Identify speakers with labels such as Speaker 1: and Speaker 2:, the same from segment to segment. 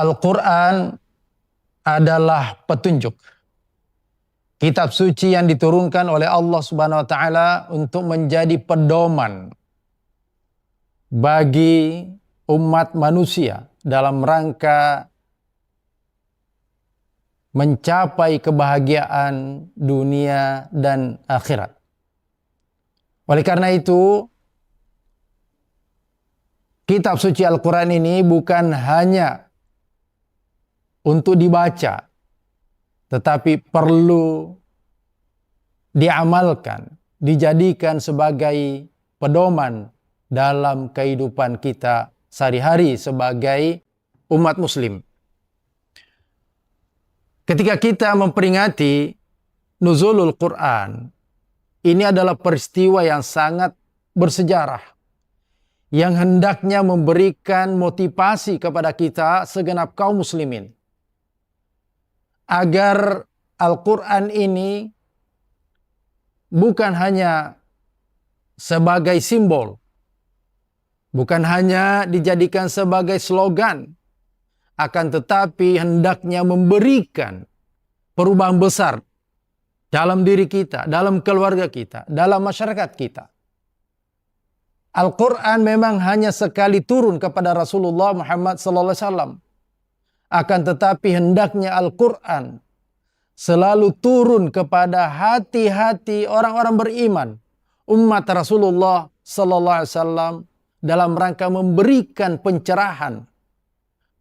Speaker 1: Al-Quran adalah petunjuk. Kitab suci yang diturunkan oleh Allah Subhanahu wa Ta'ala untuk menjadi pedoman bagi umat manusia dalam rangka mencapai kebahagiaan dunia dan akhirat. Oleh karena itu, kitab suci Al-Quran ini bukan hanya untuk dibaca, tetapi perlu diamalkan, dijadikan sebagai pedoman dalam kehidupan kita sehari-hari sebagai umat muslim. Ketika kita memperingati nuzulul Quran, ini adalah peristiwa yang sangat bersejarah, yang hendaknya memberikan motivasi kepada kita segenap kaum muslimin, agar Al-Quran ini bukan hanya sebagai simbol, bukan hanya dijadikan sebagai slogan, akan tetapi hendaknya memberikan perubahan besar dalam diri kita, dalam keluarga kita, dalam masyarakat kita. Al-Quran memang hanya sekali turun kepada Rasulullah Muhammad SAW. Akan tetapi hendaknya Al-Quran selalu turun kepada hati-hati orang-orang beriman, umat Rasulullah SAW, dalam rangka memberikan pencerahan,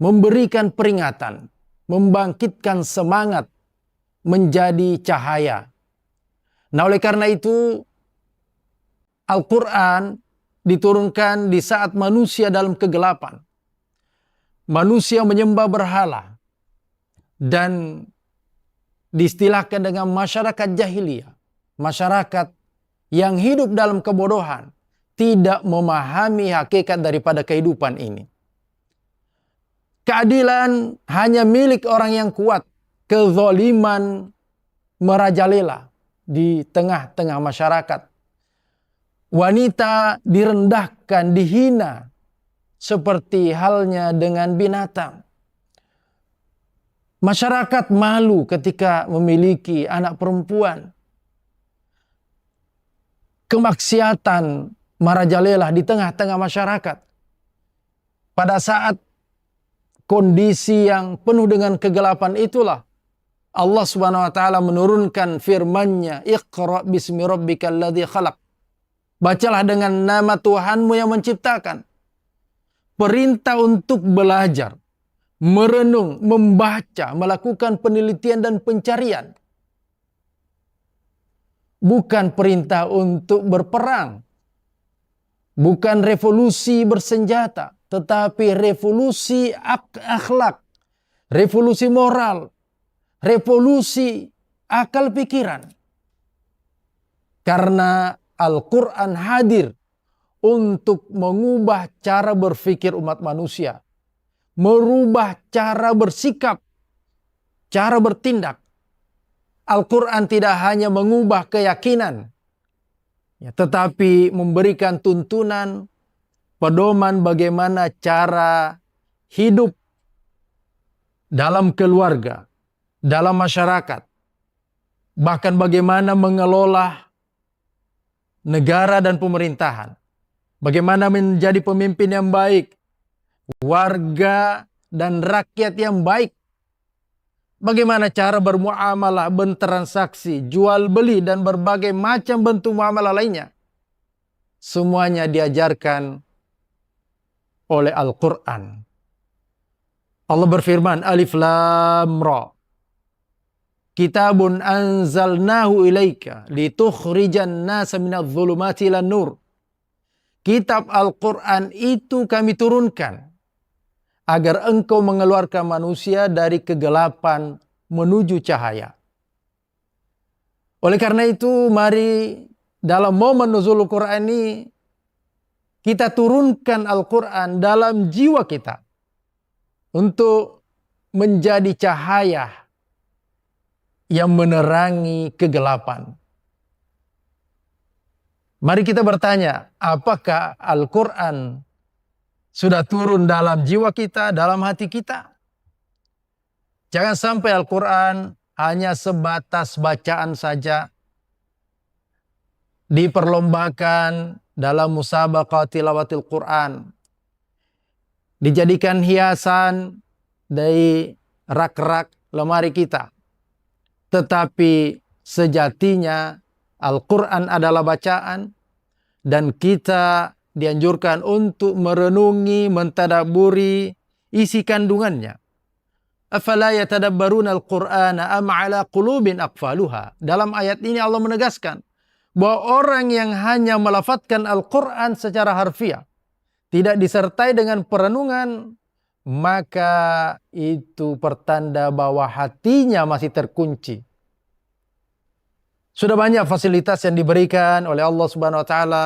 Speaker 1: memberikan peringatan, membangkitkan semangat, menjadi cahaya. Nah, oleh karena itu Al-Quran diturunkan di saat manusia dalam kegelapan. Manusia menyembah berhala dan diistilahkan dengan masyarakat jahiliyah, masyarakat yang hidup dalam kebodohan, tidak memahami hakikat daripada kehidupan ini. Keadilan hanya milik orang yang kuat, kezaliman merajalela di tengah-tengah masyarakat. Wanita direndahkan, dihina, seperti halnya dengan binatang. Masyarakat malu ketika memiliki anak perempuan. Kemaksiatan merajalela di tengah-tengah masyarakat. Pada saat kondisi yang penuh dengan kegelapan itulah Allah Subhanahu wa Ta'ala menurunkan firman-Nya, "Iqra bismi rabbikal ladzi khalaq." Bacalah dengan nama Tuhanmu yang menciptakan. Perintah untuk belajar, merenung, membaca, melakukan penelitian dan pencarian. Bukan perintah untuk berperang. Bukan revolusi bersenjata, tetapi revolusi akhlak, revolusi moral, revolusi akal pikiran. Karena Al-Quran hadir untuk mengubah cara berpikir umat manusia, merubah cara bersikap, cara bertindak. Al-Quran tidak hanya mengubah keyakinan, tetapi memberikan tuntunan, pedoman bagaimana cara hidup dalam keluarga, dalam masyarakat, bahkan bagaimana mengelola negara dan pemerintahan. Bagaimana menjadi pemimpin yang baik, warga dan rakyat yang baik. Bagaimana cara bermuamalah, bertransaksi, jual beli dan berbagai macam bentuk muamalah lainnya. Semuanya diajarkan oleh Al-Quran. Allah berfirman, Alif Lam Ra. Kitabun anzalnahu ilaika litukhrijan nasa minadh dhulumati ilan nur. Kitab Al-Quran itu kami turunkan agar engkau mengeluarkan manusia dari kegelapan menuju cahaya. Oleh karena itu, mari dalam momen nuzul Al-Quran ini kita turunkan Al-Quran dalam jiwa kita untuk menjadi cahaya yang menerangi kegelapan. Mari kita bertanya, apakah Al-Quran sudah turun dalam jiwa kita, dalam hati kita? Jangan sampai Al-Quran hanya sebatas bacaan saja, diperlombakan dalam musabaqah tilawatil Quran, dijadikan hiasan dari rak-rak lemari kita. Tetapi sejatinya Al-Quran adalah bacaan, dan kita dianjurkan untuk merenungi, mentadaburi isi kandungannya. Afala yatadabbaruna al-Qur'ana am ala qulubin aqfaluha. Dalam ayat ini Allah menegaskan bahwa orang yang hanya melafadzkan Al-Quran secara harfiah, tidak disertai dengan perenungan, maka itu pertanda bahwa hatinya masih terkunci. Sudah banyak fasilitas yang diberikan oleh Allah Subhanahu wa taala,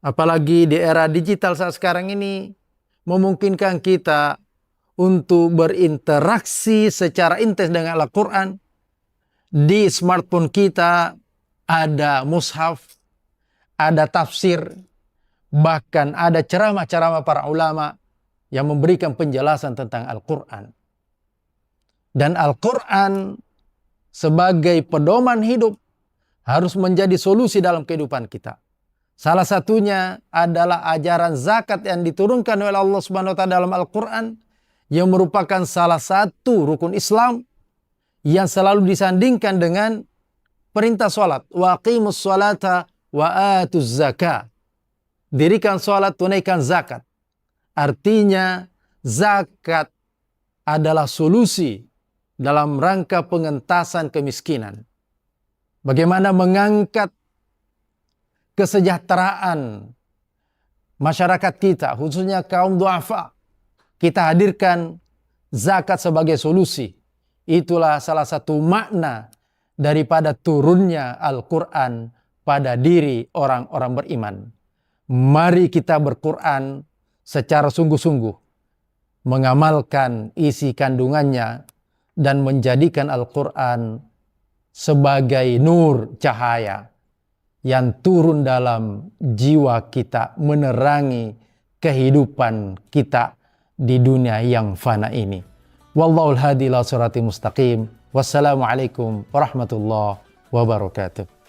Speaker 1: apalagi di era digital saat sekarang ini, memungkinkan kita untuk berinteraksi secara intens dengan Al-Quran. Di smartphone kita ada mushaf, ada tafsir, bahkan ada ceramah-ceramah para ulama yang memberikan penjelasan tentang Al-Quran. Dan Al-Quran sebagai pedoman hidup harus menjadi solusi dalam kehidupan kita. Salah satunya adalah ajaran zakat yang diturunkan oleh Allah Subhanahu wa taala dalam Al-Quran, yang merupakan salah satu rukun Islam yang selalu disandingkan dengan perintah salat. Wa aqimus salata wa atuz zakah. Dirikan salat, tunaikan zakat. Artinya zakat adalah solusi dalam rangka pengentasan kemiskinan. Bagaimana mengangkat kesejahteraan masyarakat kita, khususnya kaum du'afa. Kita hadirkan zakat sebagai solusi. Itulah salah satu makna daripada turunnya Al-Quran pada diri orang-orang beriman. Mari kita berquran secara sungguh-sungguh, mengamalkan isi kandungannya, dan menjadikan Al-Quran sebagai nur cahaya yang turun dalam jiwa kita, menerangi kehidupan kita di dunia yang fana ini. Wallahul hadi ila sirati mustaqim. Wassalamualaikum warahmatullahi wabarakatuh.